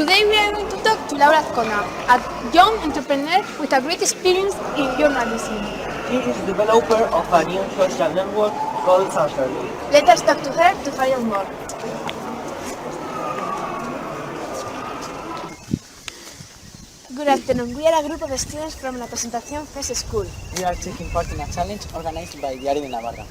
Today we are going to talk to Laura Azcona, a young entrepreneur with a great experience in journalism. She is the developer of a new social network called SANFERLINK. Let us talk to her to find out more. Good afternoon. We are a group of students from la Presentación FESD school. We are taking part in a challenge organized by Diario de Navarra.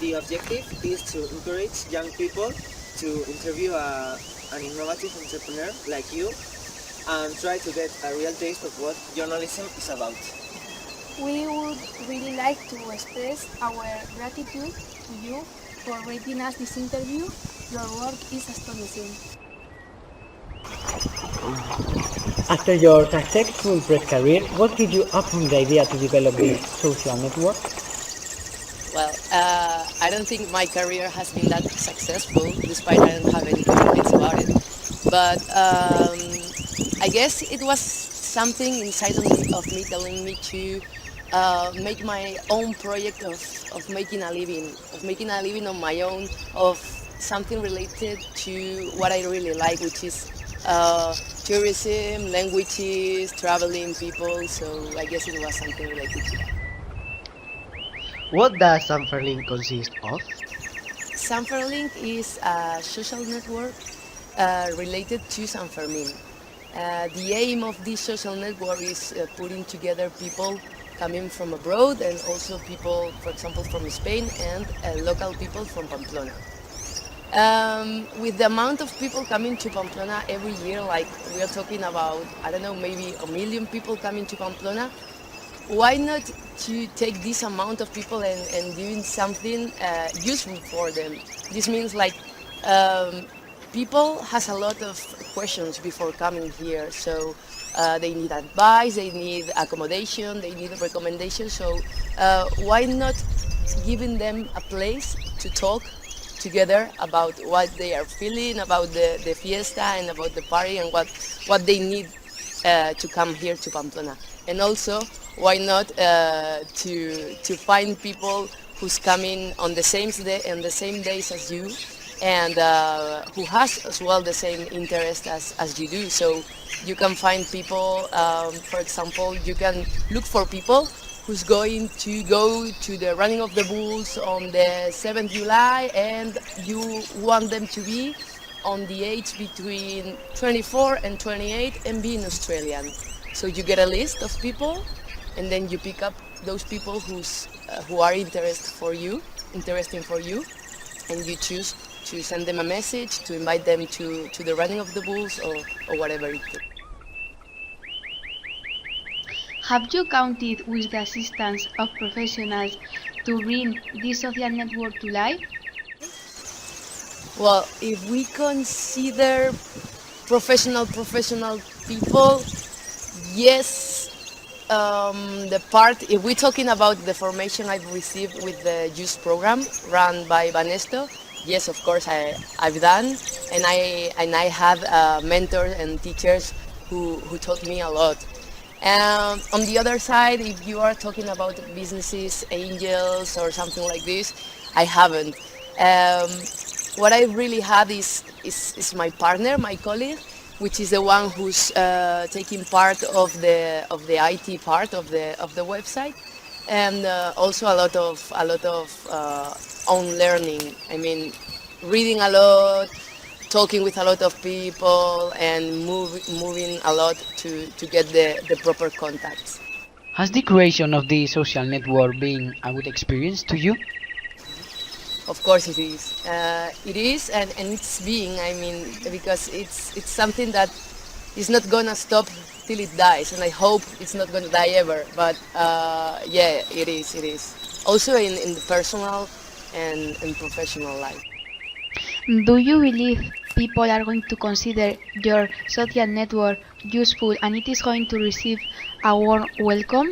The objective is to encourage young people to interview an innovative entrepreneur like you and try to get a real taste of what journalism is about. We would really like to express our gratitude to you for rating us this interview. Your work is astonishing. After your successful press career, what did you open the idea to develop this social network? Well, I don't think my career has been that successful, despite I don't have any complaints about it. But I guess it was something inside of me telling me to make my own project of making a living on my own, of something related to what I really like, which is tourism, languages, traveling, people. So I guess it was something related to that. What does SANFERLINK consist of? SANFERLINK is a social network related to Sanfermin. The aim of this social network is putting together people coming from abroad and also people, for example, from Spain and local people from Pamplona. With the amount of people coming to Pamplona every year, like we are talking about, I don't know, maybe 1 million people coming to Pamplona, why not to take this amount of people and doing something useful for them? This means like people has a lot of questions before coming here, so they need advice, they need accommodation, they need recommendations, so why not giving them a place to talk together about what they are feeling, about the fiesta and about the party and what they need to come here to Pamplona. And also, why not to find people who's coming on the same days as you, and who has as well the same interest as you do. So you can find people, for example, you can look for people who's going to go to the running of the bulls on the 7th July, and you want them to be on the age between 24 and 28 and being Australian. So you get a list of people, and then you pick up those people who are interesting for you, and you choose to send them a message, to invite them to the running of the bulls or whatever it is. Have you counted with the assistance of professionals to bring this social network to life? Well, if we consider professional people, yes. If we're talking about the formation I've received with the Yuzz program run by Banesto, yes, of course I've done, and I had mentors and teachers who taught me a lot. On the other side, if you are talking about businesses, angels or something like this, I haven't. What I really had is my partner, my colleague, which is the one who's taking part of the IT part of the website, and also a lot of own learning. I mean, reading a lot, talking with a lot of people, and moving a lot to get the proper contacts. Has the creation of the social network been a good experience to you? Of course it is. It is, and it's being, I mean, because it's something that is not gonna stop till it dies, and I hope it's not gonna die ever. But yeah, it is. Also in the personal and professional life. Do you believe people are going to consider your social network useful and it is going to receive a warm welcome?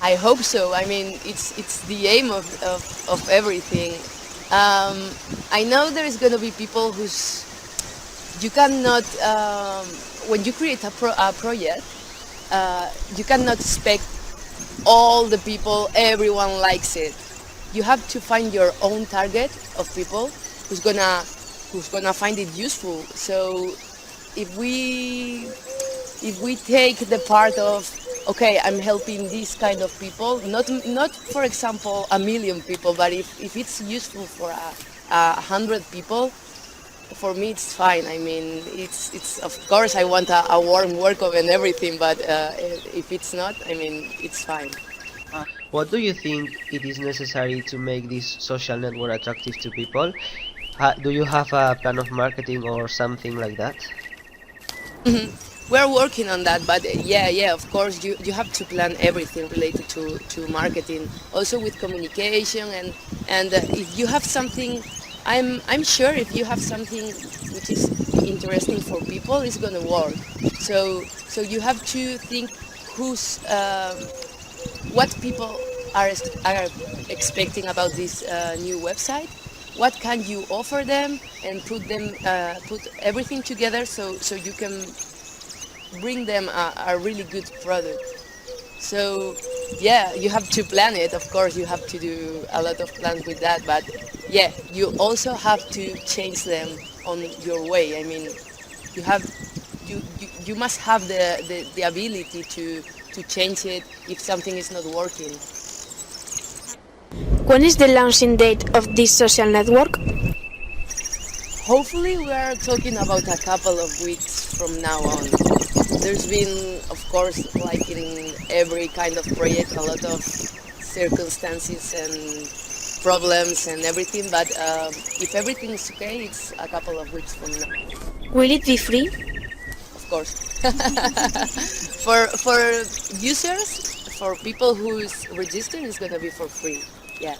I hope so. I mean, it's the aim of everything. I know there is going to be people you cannot, when you create a project, you cannot expect all the people, everyone likes it. You have to find your own target of people who's gonna find it useful. So if we take the part of, okay, I'm helping these kind of people, not for example 1,000,000 people, but if it's useful for 100 people, for me it's fine. I mean, it's of course I want a warm welcome and everything, but if it's not, I mean, it's fine. What do you think it is necessary to make this social network attractive to people? Do you have a plan of marketing or something like that? We're working on that, but yeah, of course you have to plan everything related to marketing, also with communication, and if you have something, I'm sure if you have something which is interesting for people, it's gonna work. So you have to think what people are expecting about this new website. What can you offer them, and put everything together so you can bring them a really good product. So yeah, you have to plan it. Of course, you have to do a lot of plans with that, but yeah, you also have to change them on your way. I mean, you must have the ability to change it if something is not working. When is the launching date of this social network? Hopefully we are talking about a couple of weeks from now on. There's been, of course, like in every kind of project, a lot of circumstances and problems and everything, but if everything is okay, it's a couple of weeks from now. Will it be free? Of course. For users, for people who's registered, it's going to be for free. Yeah.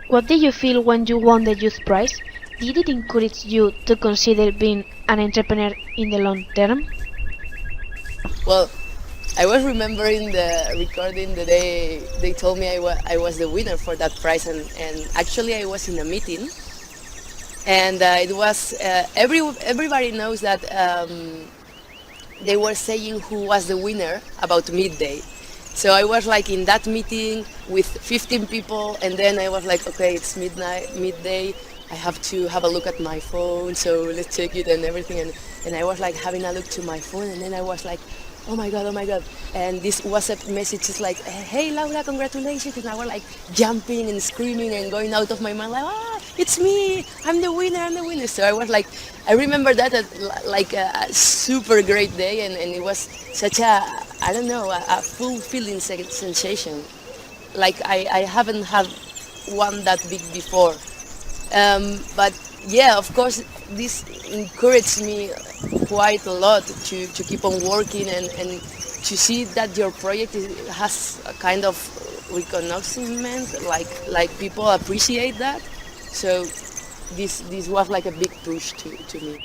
What did you feel when you won the Yuzz prize? Did it encourage you to consider being an entrepreneur in the long term? Well, I was remembering the recording the day they told me I was the winner for that prize, and actually I was in a meeting, and it was everybody knows that they were saying who was the winner about midday. So I was like in that meeting with 15 people, and then I was like, okay, it's midday, I have to have a look at my phone, so let's check it and everything. And I was like having a look to my phone, and then I was like, oh my God. And this WhatsApp message is like, hey Laura, congratulations. And I was like jumping and screaming and going out of my mind, like, it's me, I'm the winner. So I was like, I remember that as like a super great day, and it was such a fulfilling sensation. Like I haven't had one that big before. But yeah, of course, this encouraged me quite a lot to keep on working and to see that your project has a kind of reconnaissance, like people appreciate that. So this was like a big push to me.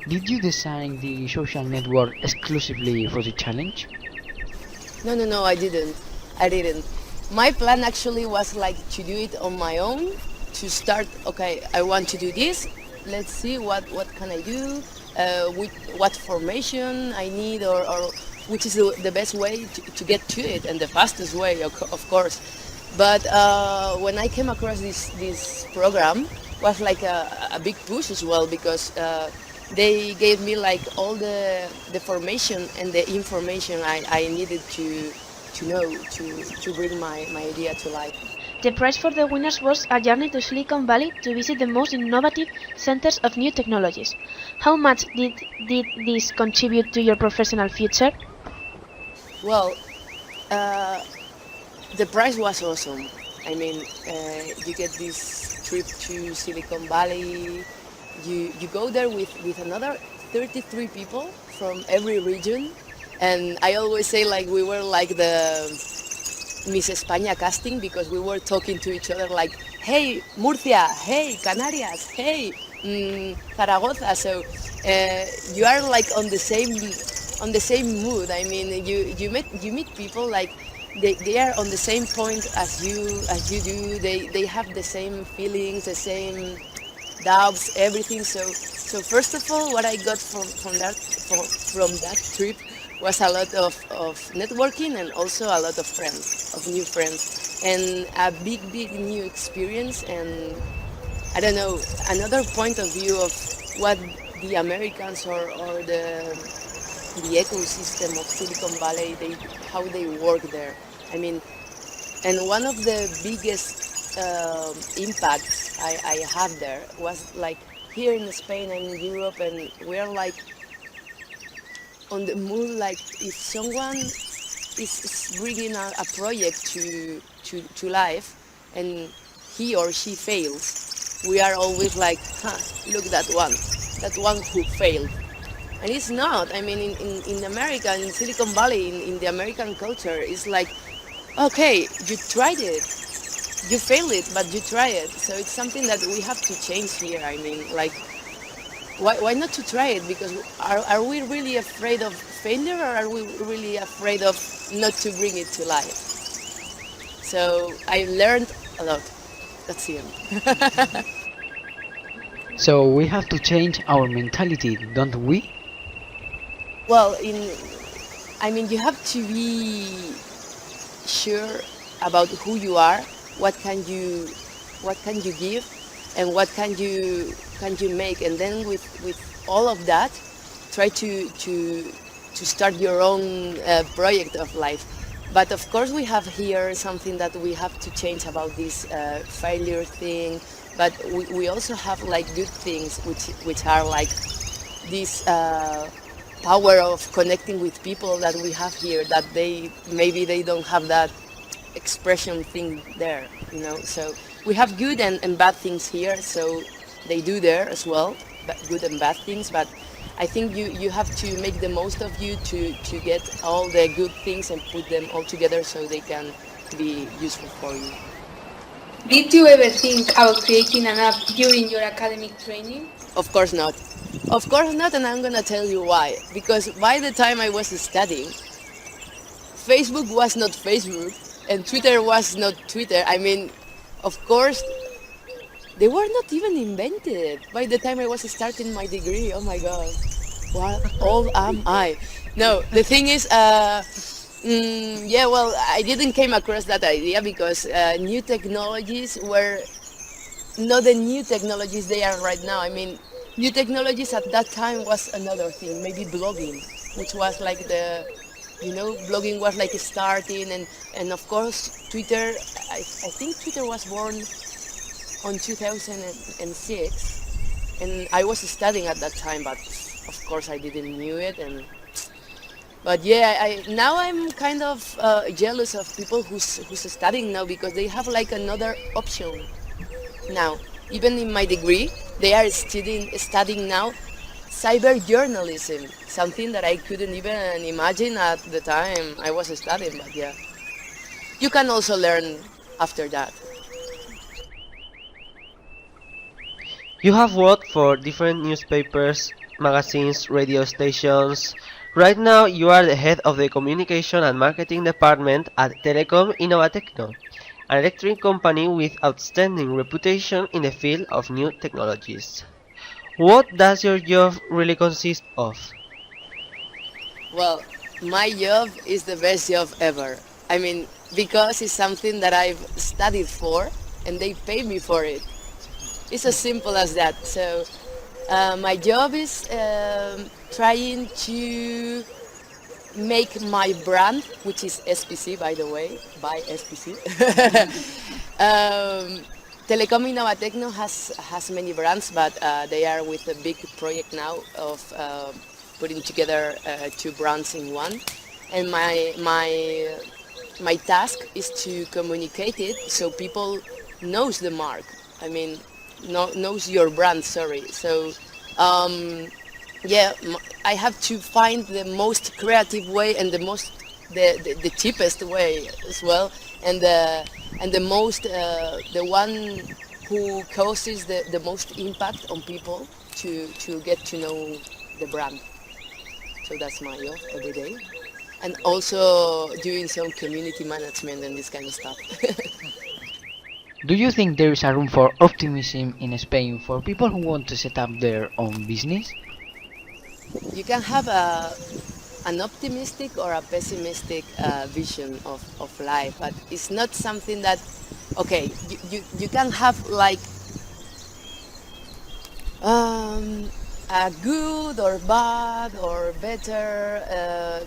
Did you design the social network exclusively for the challenge? No, I didn't. My plan actually was like to do it on my own, to start, okay, I want to do this, let's see what can I do, what formation I need, or which is the best way to get to it, and the fastest way, of course. But when I came across this program, was like a big push as well, because they gave me like all the formation and the information I needed to know to bring my idea to life. The prize for the winners was a journey to Silicon Valley to visit the most innovative centers of new technologies. How much did this contribute to your professional future? Well, the prize was awesome. I mean, you get this trip to Silicon Valley, you go there with another 33 people from every region, and I always say like we were like the Miss España casting, because we were talking to each other like, hey Murcia, hey Canarias, hey Zaragoza. So you are like on the same mood. I mean, you meet people like they are on the same point as you do. They have the same feelings, the same doubts, everything. So first of all, what I got from that trip was a lot of networking, and also a lot of new friends, and a big new experience, and I don't know, another point of view of what the Americans or the ecosystem of Silicon Valley, how they work there. I mean, and one of the biggest impacts I have there was like here in Spain and in Europe, and we're like on the mood, like if someone is bringing a project to life and he or she fails, we are always like, look that one who failed. And it's not. I mean, in America, in Silicon Valley, in the American culture, it's like, okay, you tried it. You failed it, but you try it. So it's something that we have to change here. I mean, like, why not to try it? Because are we really afraid of failure, or are we really afraid of not to bring it to life? So I learned a lot. That's it. So we have to change our mentality, don't we? Well, I mean, you have to be sure about who you are, what can you give, and what can you make, and then with all of that, try to start your own project of life. But of course, we have here something that we have to change about this failure thing. But we also have like good things, which are like this power of connecting with people that we have here, that maybe they don't have that expression thing there, you know. So we have good and bad things here, so they do there as well, but good and bad things. But I think you have to make the most of you to get all the good things and put them all together so they can be useful for you. Did you ever think about creating an app during your academic training? Of course not. Of course not, and I'm gonna tell you why. Because by the time I was studying, Facebook was not Facebook, and Twitter was not Twitter. I mean, of course, they were not even invented by the time I was starting my degree. Oh my God, what old am I? No, the thing is, yeah, well, I didn't came across that idea because new technologies were not the new technologies they are right now. I mean, new technologies at that time was another thing, maybe blogging, which was like blogging was like starting, and of course Twitter, I think Twitter was born on 2006, and I was studying at that time, but of course I didn't knew it. But yeah, now I'm kind of jealous of people who's studying now, because they have like another option now. Even in my degree, they are studying now cyber journalism, something that I couldn't even imagine at the time I was studying. But yeah, you can also learn after that. You have worked for different newspapers, magazines, radio stations. Right now, you are the head of the communication and marketing department at Telecom Innovatecno, an electric company with outstanding reputation in the field of new technologies. What does your job really consist of? Well, my job is the best job ever. I mean, because it's something that I've studied for and they pay me for it. It's as simple as that. So my job is trying to make my brand, which is SPC, by the way, by SPC. Telecom Innovatecno has many brands, but they are with a big project now of putting together two brands in one. And my task is to communicate it so people knows the mark. I mean, knows your brand. Sorry. So. Yeah, I have to find the most creative way and the cheapest way as well, and the most the one who causes the most impact on people to get to know the brand. So that's my job every day, and also doing some community management and this kind of stuff. Do you think there is a room for optimism in Spain for people who want to set up their own business? You can have an optimistic or a pessimistic vision of life, but it's not something that, okay, you can have like a good or bad or better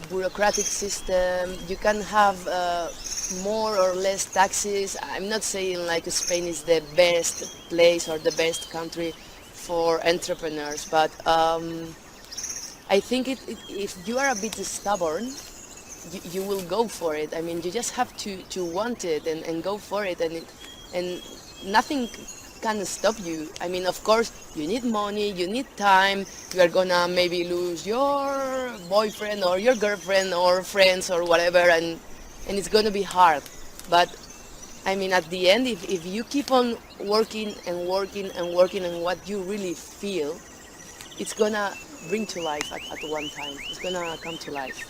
bureaucratic system. You can have more or less taxes. I'm not saying like Spain is the best place or the best country for entrepreneurs, but I think if you are a bit stubborn, you will go for it. I mean, you just have to want it and go for it, and nothing can stop you. I mean, of course, you need money, you need time, you are gonna maybe lose your boyfriend or your girlfriend or friends or whatever, and it's gonna be hard. But I mean, at the end, if you keep on working and working and working on what you really feel, it's gonna bring to life at one time. It's gonna come to life.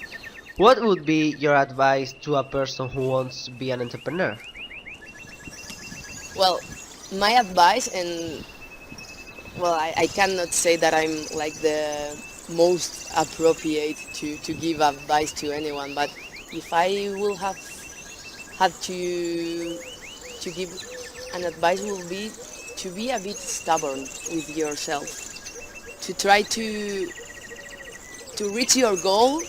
What would be your advice to a person who wants to be an entrepreneur? Well, my advice, and well, I cannot say that I'm like the most appropriate to give advice to anyone, but if I will have had to give an advice, will be to be a bit stubborn with yourself, to try to reach your goal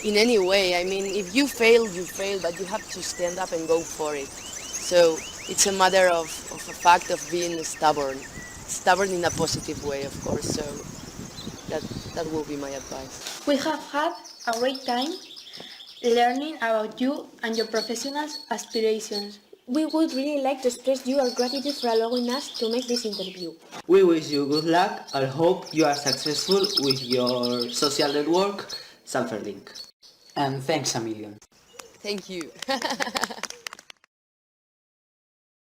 in any way. I mean, if you fail, you fail, but you have to stand up and go for it. So it's a matter of a fact of being stubborn in a positive way, of course. So that will be my advice. We have had a great time learning about you and your professional aspirations. We would really like to express our gratitude for allowing us to make this interview. We wish you good luck and hope you are successful with your social network, SANFERLINK. And thanks a million. Thank you.